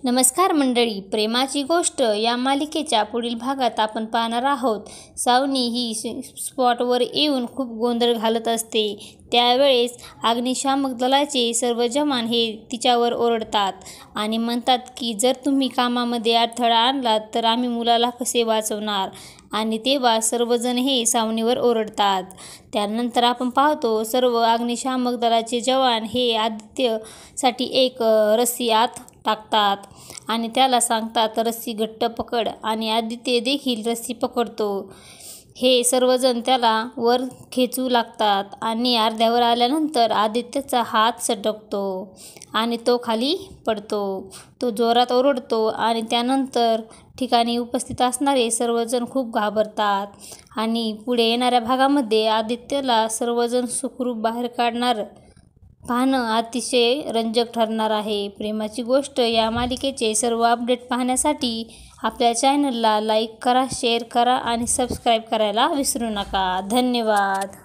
नमस्कार मंडळी, प्रेमाची गोष्ट या मालिकेच्या पुढील भागात आपण पाहणार आहोत. सावनी ही स्पॉटवर येऊन खूप गोंधळ घालत असते. त्यावेळेस अग्निशामक दलाचे सर्व जवान हे तिच्यावर ओरडतात आणि म्हणतात की जर तुम्ही कामामध्ये अडथळा आणलात तर आम्ही मुलाला कसे वाचवणार. आणि तेव्हा सर्वजण हे सावनीवर ओरडतात. त्यानंतर आपण पाहतो सर्व अग्निशामक दलाचे जवान हे आदित्यसाठी एक रस्सी आत टाकतात आणि त्याला सांगतात रस्सी घट्ट पकड आणि आदित्य देखील रस्सी पकडतो. हे सर्वजण त्याला वर खेचू लागतात आणि अर्ध्यावर आल्यानंतर आदित्यचा हात सटकतो आणि तो खाली पडतो. तो जोरात ओरडतो आणि त्यानंतर ठिकाणी उपस्थित असणारे सर्वजण खूप घाबरतात. आणि पुढे येणाऱ्या भागामध्ये आदित्यला सर्वजण सुखरूप बाहेर काढणार पाहणं अतिशय रंजक ठरणार आहे. प्रेमाची गोष्ट या मालिकेचे सर्व अपडेट पाहण्यासाठी आपल्या चॅनलला लाईक करा, शेअर करा आणि सबस्क्राईब करायला विसरू नका. धन्यवाद.